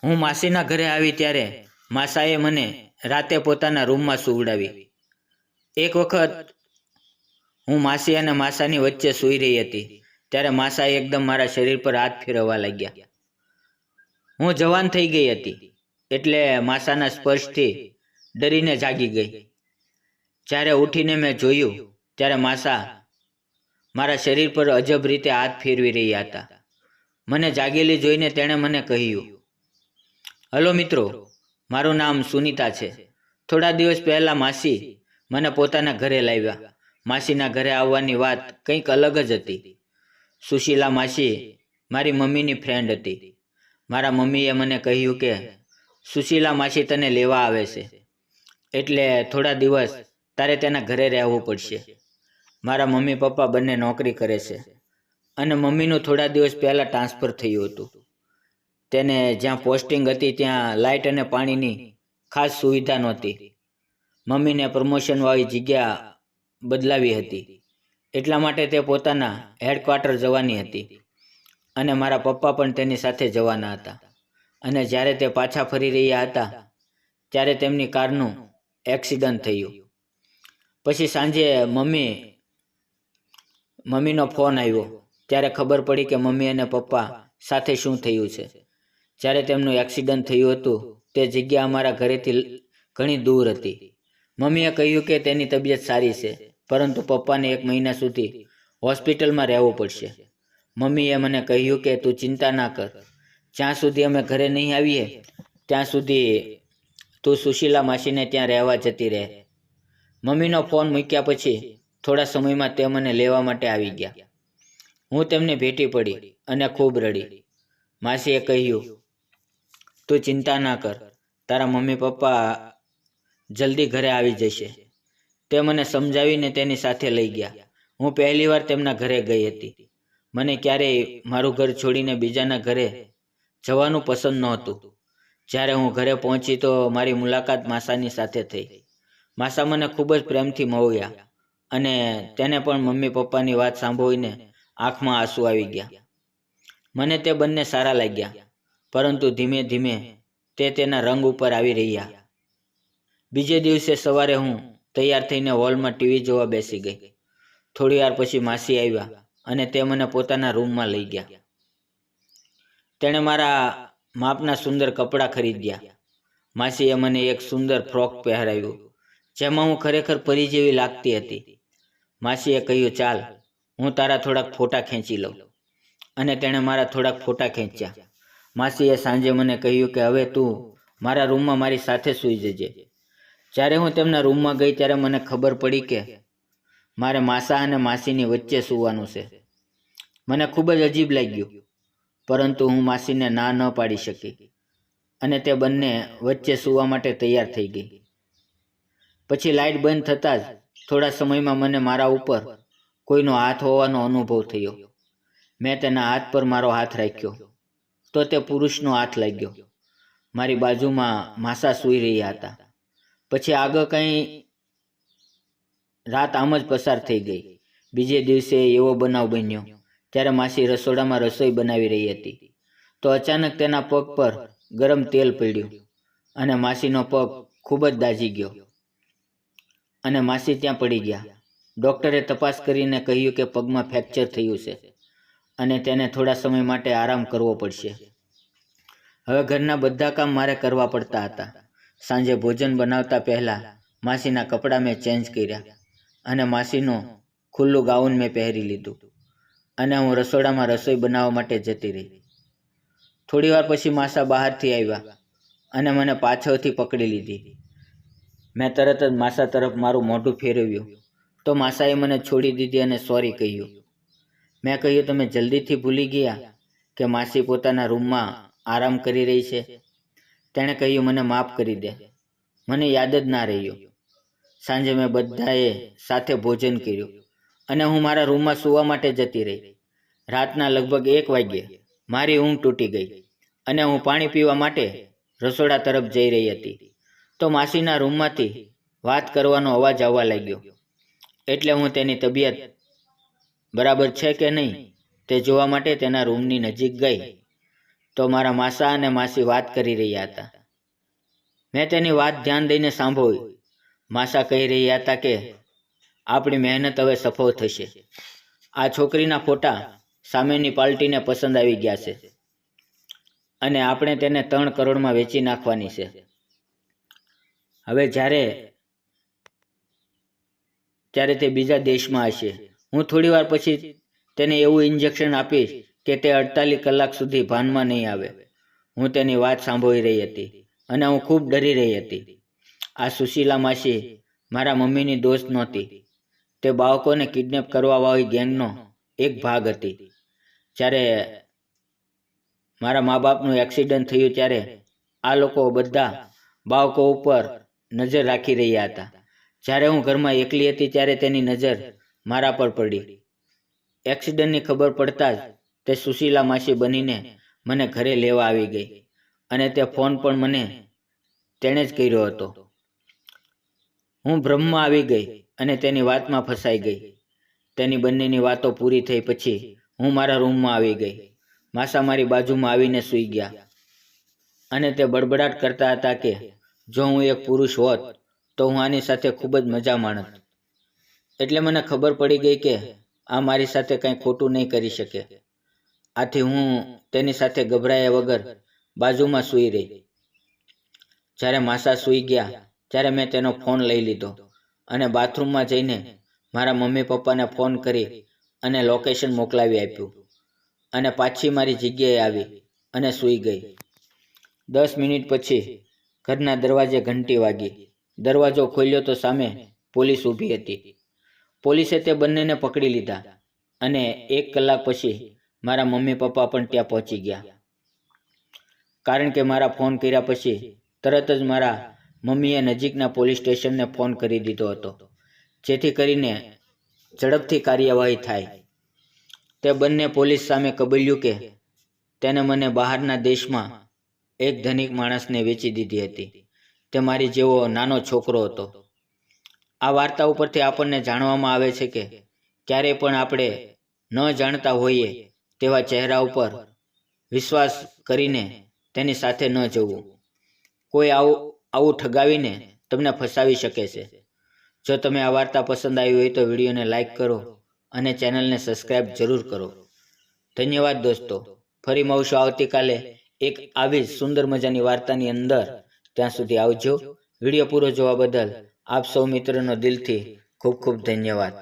હું માસીના ઘરે આવી ત્યારે માસાએ મને રાતે પોતાના રૂમમાં સુવડાવી. એક વખત હું માસી અને માસાની વચ્ચે સૂઈ રહી હતી ત્યારે માસાએ એકદમ મારા શરીર પર હાથ ફેરવવા લાગ્યા. હું જવાન થઈ ગઈ હતી એટલે માસાના સ્પર્શથી ડરીને જાગી ગઈ. જ્યારે ઉઠીને મેં જોયું ત્યારે માસા મારા શરીર પર અજબ રીતે હાથ ફેરવી રહ્યા હતા. મને જાગેલી જોઈને તેણે મને કહ્યું, હલો મિત્રો, મારું નામ સુનીતા છે. થોડા દિવસ પહેલાં માસી મને પોતાના ઘરે લાવ્યા. માસીના ઘરે આવવાની વાત કંઈક અલગ જ હતી. સુશીલા માસી મારી મમ્મીની ફ્રેન્ડ હતી. મારા મમ્મીએ મને કહ્યું કે સુશીલા માસી તને લેવા આવે છે, એટલે થોડા દિવસ તારે તેના ઘરે રહેવું પડશે. મારા મમ્મી પપ્પા બંને નોકરી કરે છે અને મમ્મીનું થોડા દિવસ પહેલાં ટ્રાન્સફર થયું હતું. તેને જ્યાં પોસ્ટિંગ હતી ત્યાં લાઇટ અને પાણીની ખાસ સુવિધા નહોતી. મમ્મીને પ્રમોશનવાળી જગ્યા બદલાવી હતી, એટલા માટે તે પોતાના હેડક્વાર્ટર જવાની હતી અને મારા પપ્પા પણ તેની સાથે જવાના હતા. અને જ્યારે તે પાછા ફરી રહ્યા હતા ત્યારે તેમની કારનું એક્સિડન્ટ થયું. પછી સાંજે મમ્મીનો ફોન આવ્યો ત્યારે ખબર પડી કે મમ્મી અને પપ્પા સાથે શું થયું છે. જ્યારે તેમનું એક્સિડન્ટ થયું હતું તે જગ્યા અમારા ઘરેથી ઘણી દૂર હતી. મમ્મીએ કહ્યું કે તેની તબિયત સારી છે, પરંતુ પપ્પાને 1 મહિના સુધી હોસ્પિટલમાં રહેવું પડશે. મમ્મીએ મને કહ્યું કે તું ચિંતા ના કર, જ્યાં સુધી અમે ઘરે નહીં આવીએ ત્યાં સુધી તું સુશીલા માસીને ત્યાં રહેવા જતી રહે. મમ્મીનો ફોન મૂક્યા પછી થોડા સમયમાં તે મને લેવા માટે આવી ગયા. હું તેમને ભેટી પડી અને ખૂબ રડી. માસીએ કહ્યું, તું ચિંતા ના કર, તારા મમ્મી પપ્પા જલ્દી ઘરે આવી જશે. તે મને સમજાવીને તેની સાથે લઈ ગયા. હું પહેલીવાર તેમના ઘરે ગઈ હતી. મને ક્યારેય મારું ઘર છોડીને બીજાના ઘરે જવાનું પસંદ નહોતું. જ્યારે હું ઘરે પહોંચી તો મારી મુલાકાત માસાની સાથે થઈ. માસા મને ખૂબ જ પ્રેમથી મળ્યા અને તેને પણ મમ્મી પપ્પાની વાત સાંભળીને આંખમાં આંસુ આવી ગયા. મને તે બંને સારા લાગ્યા, પરંતુ ધીમે ધીમે તે તેના રંગ ઉપર આવી રહ્યા. બીજે દિવસે સવારે હું તૈયાર થઈને હોલમાં ટીવી જોવા બેસી ગઈ. થોડી વાર પછી માસી આવ્યા અને તે મને પોતાના રૂમમાં લઈ ગયા. તેણે મારા માપના સુંદર કપડાં ખરીદ્યા. માસીએ મને એક સુંદર ફ્રોક પહેરાવ્યું જેમાં હું ખરેખર પરી જેવી લાગતી હતી. માસીએ કહ્યું, ચાલ હું તારા થોડાક ફોટા ખેંચી લઉં. અને તેણે મારા થોડાક ફોટા ખેંચ્યા. માસીએ સાંજે મને કહ્યું કે હવે તું મારા રૂમમાં મારી સાથે સૂઈ જજે. જ્યારે હું તેમના રૂમમાં ગઈ ત્યારે મને ખબર પડી કે મારે માસા અને માસીની વચ્ચે સૂવાનું છે. મને ખૂબ જ અજીબ લાગ્યું, પરંતુ હું માસીને ના ન પાડી શકી અને તે બંને વચ્ચે સૂવા માટે તૈયાર થઈ ગઈ. પછી લાઇટ બંધ થતાં જ થોડા સમયમાં મને મારા ઉપર કોઈનો હાથ હોવાનો અનુભવ થયો. મેં તેના હાથ પર મારો હાથ રાખ્યો તો તે પુરુષનો હાથ લાગ્યો. મારી બાજુમાં માસા સૂઈ રહ્યા હતા. પછી આગળ કંઈ રાત આમ જ પસાર થઈ ગઈ. બીજે દિવસે એવો બનાવ બન્યો ત્યારે માસી રસોડામાં રસોઈ બનાવી રહી હતી તો અચાનક તેના પગ પર ગરમ તેલ પડ્યું અને માસીનો પગ ખૂબ જ દાઝી ગયો અને માસી ત્યાં પડી ગયા. ડૉક્ટરે તપાસ કરીને કહ્યું કે પગમાં ફ્રેક્ચર થયું છે અને તેને થોડા સમય માટે આરામ કરવો પડશે. હવે ઘરના બધા કામ મારે કરવા પડતા હતા. સાંજે ભોજન બનાવતા પહેલાં માસીના કપડાં મેં ચેન્જ કર્યા અને માસીનું ખુલ્લું ગાઉન મેં પહેરી લીધું અને હું રસોડામાં રસોઈ બનાવવા માટે જતી રહી. થોડી વાર પછી માસા બહારથી આવ્યા અને મને પાછળથી પકડી લીધી. મેં તરત જ માસા તરફ મારું મોઢું ફેરવ્યું તો માસાએ મને છોડી દીધી અને સોરી કહ્યું. મેં કહ્યું, તમે જલ્દીથી ભૂલી ગયા કે માસી પોતાના રૂમમાં આરામ કરી રહી છે? તેણે કહ્યું, મને માફ કરી દે, મને યાદ જ ના રહ્યું. સાંજે મેં બધાએ સાથે ભોજન કર્યું અને હું મારા રૂમમાં સૂવા માટે જતી રહી. રાતના લગભગ 1 વાગ્યે મારી ઊંઘ તૂટી ગઈ અને હું પાણી પીવા માટે રસોડા તરફ જઈ રહી હતી તો માસીના રૂમમાંથી વાત કરવાનો અવાજ આવવા લાગ્યો. એટલે હું તેની તબિયત બરાબર છે કે નહીં તે જોવા માટે તેના રૂમની નજીક ગઈ તો મારા માસા અને માસી વાત કરી રહ્યા હતા. મેં તેની વાત ધ્યાન દઈને સાંભળી. માસા કહી રહ્યા હતા કે આપણી મહેનત હવે સફળ થશે. આ છોકરીના ફોટા સામેની પાર્ટીને પસંદ આવી ગયા છે અને આપણે તેને 3 કરોડમાં વેચી નાખવાની છે. હવે જ્યારે તે બીજા દેશમાં હશે, હું થોડી વાર પછી તેને એવું ઇન્જેક્શન આપીશ કે તે 48 કલાક સુધી ભાનમાં નહીં આવે. હું તેની વાત સાંભળી રહી હતી અને હું ખૂબ ડરી રહી હતી. આ સુશીલા માસી મારા મમ્મીની દોસ્ત નહોતી. તે બાળકોને કિડનેપ કરવાવાળી ગેંગનો એક ભાગ હતી. જ્યારે મારા મા બાપનું એક્સિડન્ટ થયું ત્યારે આ લોકો બધા બાળકો ઉપર નજર રાખી રહ્યા હતા. જ્યારે હું ઘરમાં એકલી હતી ત્યારે તેની નજર મારા પર પડી. એક્સિડન્ટની ખબર પડતા જ તે સુશીલા માસી બનીને મને ઘરે લેવા આવી ગઈ અને તે ફોન પણ તેણે જ કર્યો હતો. હું ભ્રમમાં આવી ગઈ અને તેની વાતમાં ફસાઈ ગઈ. તેની બંનેની વાતો પૂરી થઈ પછી હું મારા રૂમમાં આવી ગઈ. માસા મારી બાજુમાં આવીને સૂઈ ગયા અને તે બડબડાટ કરતા હતા કે જો હું એક પુરુષ હોત તો હું આની સાથે ખૂબ જ મજા માણત. એટલે મને ખબર પડી ગઈ કે આ મારી સાથે કંઈ ખોટું નહીં કરી શકે. આથી હું તેની સાથે ગભરાયા વગર બાજુમાં સૂઈ રહી. જ્યારે માસા સૂઈ ગયા ત્યારે મેં તેનો ફોન લઈ લીધો અને બાથરૂમમાં જઈને મારા મમ્મી પપ્પાને ફોન કરી અને લોકેશન મોકલાવી આપ્યું અને પાછી મારી જગ્યાએ આવી અને સૂઈ ગઈ. 10 મિનિટ પછી ઘરના દરવાજે ઘંટી વાગી. દરવાજો ખોલ્યો તો સામે પોલીસ ઊભી હતી. પોલીસે તે બંનેને પકડી લીધા અને 1 કલાક પછી મારા મમ્મી પપ્પા પણ ત્યાં પહોંચી ગયા. કારણ કે મારા ફોન કર્યા પછી તરત જ મારા મમ્મીએ નજીકના પોલીસ સ્ટેશનને ફોન કરી દીધો હતો, જેથી કરીને ઝડપથી કાર્યવાહી થાય. તે બંને પોલીસ સામે કબૂલ્યું કે તેને મને બહારના દેશમાં એક ધનિક માણસને વેચી દીધી હતી. તે મારી જેવો નાનો છોકરો હતો. આ વાર્તા ઉપરથી આપણને જાણવામાં આવે છે કે ક્યારેય પણ આપણે ન જાણતા હોઈએ તેવા ચહેરા ઉપર વિશ્વાસ કરીને તેની સાથે ન જવું. કોઈ આવું ઠગાવીને તમને ફસાવી શકે છે. જો તમે આ વાર્તા પસંદ આવી હોય તો વિડીયોને લાઈક કરો અને ચેનલને સબસ્ક્રાઈબ જરૂર કરો. ધન્યવાદ દોસ્તો. ફરી મળશું આવતીકાલે એક આવી જ સુંદર મજાની વાર્તાની અંદર. ત્યાં સુધી આવજો. વિડીયો પૂરો જોવા બદલ આપ સૌ મિત્રોનો દિલથી ખૂબ ખૂબ ધન્યવાદ.